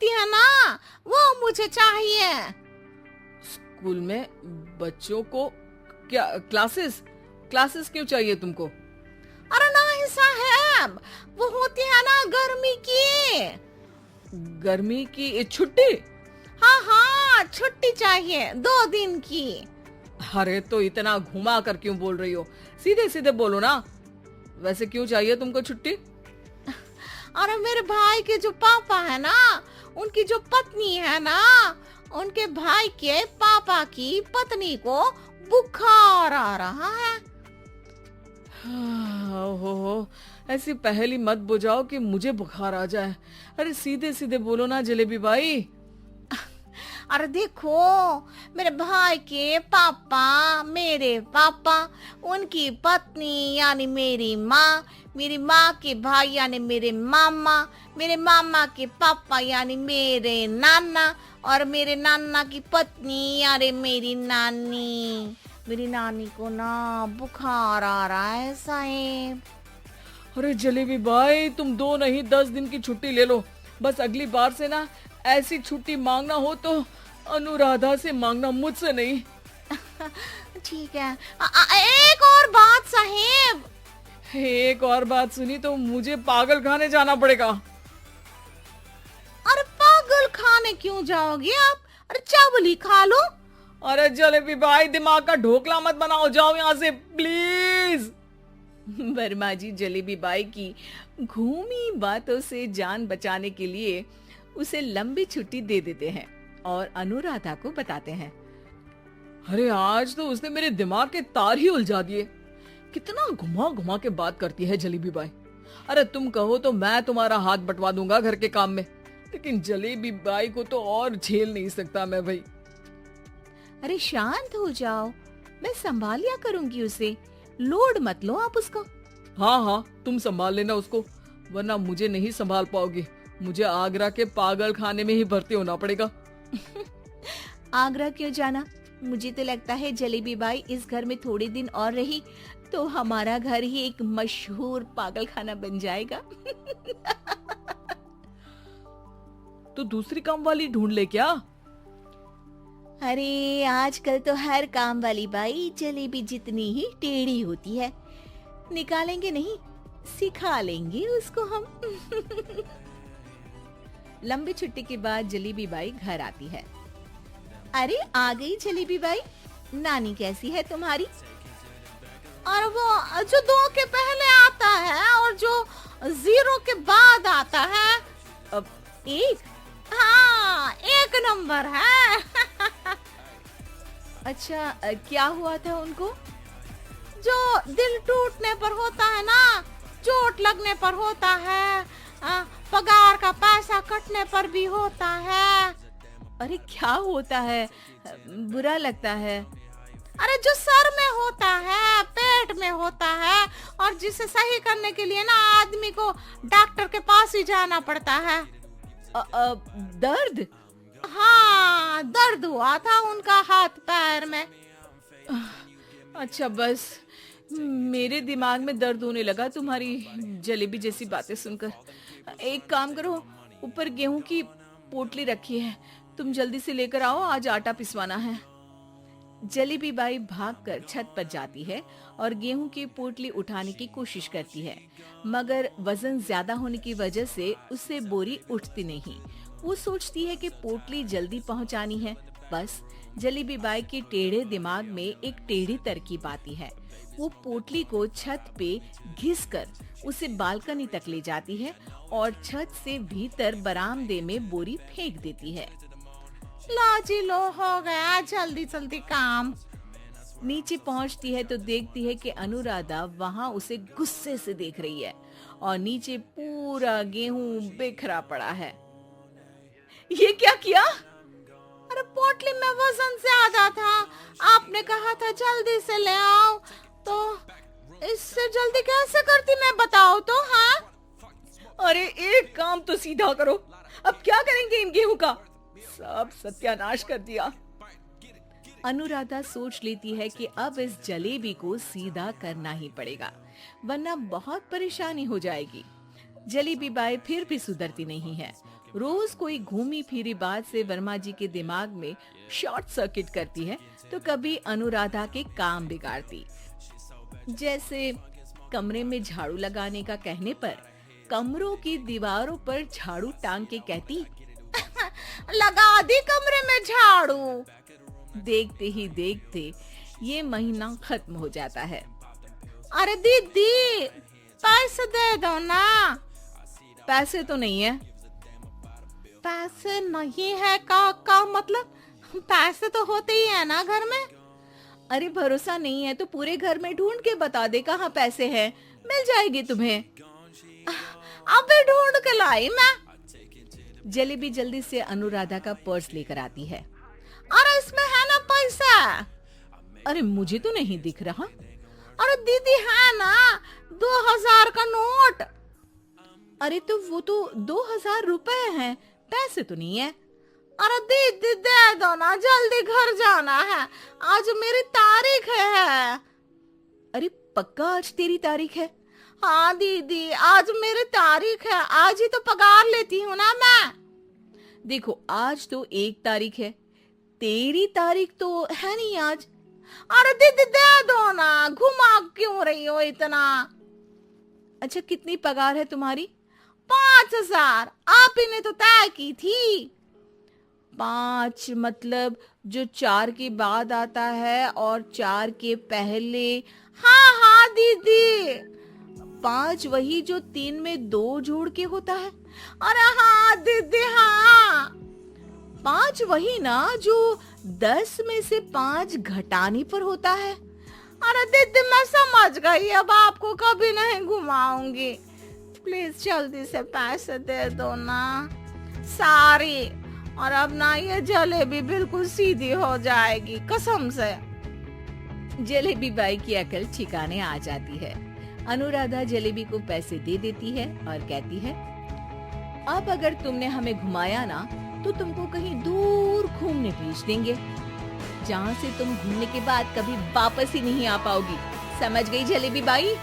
होती है ना, वो मुझे चाहिए। स्कूल में बच्चों को क्या क्लासेस क्लासेस क्यों चाहिए तुमको? अरे नहीं साहब, वो होती है ना गर्मी की। गर्मी की छुट्टी? हाँ हाँ, छुट्टी चाहिए 2 दिन की। अरे तो इतना घुमा कर क्यों बोल रही हो? सीधे सीधे बोलो ना। वैसे क्यों चाहिए तुमको छुट्टी? अरे मेरे भाई के जो पापा है ना, उनकी जो पत्नी है ना, उनके भाई के पापा की पत्नी को बुखार आ रहा है। ओहो, ऐसी पहेली मत बुझाओ कि मुझे बुखार आ जाए। अरे सीधे सीधे बोलो ना जलेबी भाई। अरे देखो, मेरे भाई के पापा, मेरे पापा, उनकी पत्नी यानी मेरी माँ के भाई यानी मेरे मामा के पापा यानी मेरे नाना, और मेरे नाना की पत्नी यानी मेरी नानी को ना बुखार आ रहा है साहेब। अरे जलेबी भाई, तुम 2 नहीं 10 दिन की छुट्टी ले लो। बस अगली बार से ना ऐसी छुट्टी मांगना हो तो अनुराधा से मांगना, मुझसे नहीं। ठीक है। एक और बात साहेब। एक और बात सुनी तो मुझे पागल खाने जाना पड़ेगा। अरे पागल खाने क्यों जाओगे आप? अरे चावल खा लो। अरे जलेबी भाई, दिमाग का ढोकला मत बनाओ, जाओ यहाँ से प्लीज। वर्मा जी जलेबी बाई की घूमी बातों से जान बचाने के लिए उसे लंबी छुट्टी दे देते हैं और अनुराधा को बताते हैं। अरे आज तो उसने मेरे दिमाग के तार ही उलझा दिए। कितना घुमा घुमा के बात करती है जलेबी बाई। अरे तुम कहो तो मैं तुम्हारा हाथ बंटवा दूंगा घर के काम में, लेकिन जलेबी बाई को तो और झेल नहीं सकता मैं भाई। अरे शांत हो जाओ, मैं संभाल लिया करूंगी उसे, लोड मत लो आप उसको। हाँ हाँ, तुम संभाल लेना उसको, वरना मुझे नहीं संभाल पाओगे। मुझे आगरा के पागल खाने में ही भर्ती होना पड़ेगा। आगरा क्यों जाना? मुझे तो लगता है जलेबी बाई इस घर में थोड़े दिन और रही तो हमारा घर ही एक मशहूर पागल खाना बन जाएगा। तो दूसरी काम वाली ढूंढ ले क्या? अरे आजकल तो हर काम वाली बाई जलेबी जितनी ही टेढ़ी होती है। निकालेंगे नहीं, सिखा लेंगे उसको हम। लंबी छुट्टी के बाद जलेबी बाई घर आती है। अरे आ गई जलेबी बाई, नानी कैसी है तुम्हारी? और वो जो 2 के पहले आता है और जो 0 के बाद आता है, अब 1। हाँ, 1 नंबर है। अच्छा, क्या हुआ था उनको? जो दिल टूटने पर होता है ना, चोट लगने पर होता है, पगार का पैसा कटने पर भी होता है। अरे क्या होता है? बुरा लगता है। अरे जो सर में होता है, पेट में होता है, और जिसे सही करने के लिए ना आदमी को डॉक्टर के पास ही जाना पड़ता है। दर्द? हाँ, दर्द हुआ था उनका हाथ पैर में। अच्छा, बस मेरे दिमाग में दर्द होने लगा तुम्हारी जलेबी जैसी बातें सुनकर। एक काम करो, ऊपर गेहूं की पोटली रखी है, तुम जल्दी से लेकर आओ, आज आटा पिसवाना है। जलेबी बाई भागकर छत पर जाती है और गेहूं की पोटली उठाने की कोशिश करती है, मगर वजन ज्यादा होने की वजह से उससे बोरी उठती नहीं। वो सोचती है कि पोटली जल्दी पहुंचानी है। बस जलेबी बाई के टेढ़े दिमाग में एक टेढ़ी तरकीब आती है। वो पोटली को छत पे घिसकर उसे बालकनी तक ले जाती है और छत से भीतर बरामदे में बोरी फेंक देती है। लो जी लो, हो गया जल्दी जल्दी काम। नीचे पहुंचती है तो देखती है कि अनुराधा वहां उसे गुस्से से देख रही है और नीचे पूरा गेहूं बिखरा पड़ा है। ये क्या किया? अरे पोटली में वजन ज्यादा था, आपने कहा था जल्दी से ले आओ, तो इससे जल्दी कैसे करती मैं बताओ तो। हाँ, अरे एक काम तो सीधा करो, अब क्या करेंगे इन गेहूं का? सब सत्यानाश कर दिया। अनुराधा सोच लेती है कि अब इस जलेबी को सीधा करना ही पड़ेगा, वरना बहुत परेशानी हो जाएगी। जलेबी बाई फिर भी सुधरती नहीं है। रोज कोई घूमी फिरी बात से वर्मा जी के दिमाग में शॉर्ट सर्किट करती है तो कभी अनुराधा के काम बिगाड़ती। जैसे कमरे में झाड़ू लगाने का कहने पर कमरों की दीवारों पर झाड़ू टांग के कहती, लगा दी कमरे में झाड़ू। देखते ही देखते ये महीना खत्म हो जाता है। अरे दीदी पैसे दे दो ना। पैसे तो नहीं है। पैसे नहीं है का मतलब पैसे तो होते ही है ना घर में। अरे भरोसा नहीं है तो पूरे घर में ढूंढ के बता दे कहाँ पैसे हैं, मिल जाएगी तुम्हें। अबे ढूंढ के लाई मैं। जलेबी जल्दी से अनुराधा का पर्स लेकर आती है। अरे इसमें है ना पैसा। अरे मुझे तो नहीं दिख रहा। अरे दीदी है ना 2000 का नोट। अरे तो वो तो 2000 रुपए हैं, पैसे तो नहीं है। अरे दीदी दे दो ना, जल्दी घर जाना है, आज मेरी तारीख है। अरे पक्का आज तेरी तारीख है? हाँ दीदी आज मेरी तारीख है, आज ही तो पगार लेती हूँ ना मैं। देखो आज तो 1 तारीख है, तेरी तारीख तो है नहीं आज। अरे दीदी दे दो ना, घुमा क्यों रही हो इतना। अच्छा कितनी पगार है तुम्हारी? 5000, आप ही ने तो तय की थी। 5 मतलब जो 4 के बाद आता है और 4 के पहले। हाँ हाँ दीदी। 5 वही जो 3 में 2 जोड़ के होता है। अरे हाँ दीदी हाँ। 5 वही ना जो 10 में से 5 घटाने पर होता है। अरे दीदी मैं समझ गई, अब आपको कभी नहीं घुमाऊंगी। प्लीज जल्दी से पैसे दे दो ना सारी, और अब ना ये जलेबी बिल्कुल सीधी हो जाएगी कसम से। जलेबी बाई की अकल ठिकाने आ जाती है। अनुराधा जलेबी को पैसे दे देती है और कहती है, अब अगर तुमने हमें घुमाया ना तो तुमको कहीं दूर घूमने भेज देंगे, जहाँ से तुम घूमने के बाद कभी वापस ही नहीं आ पाओगी। समझ गई जलेबी बाई?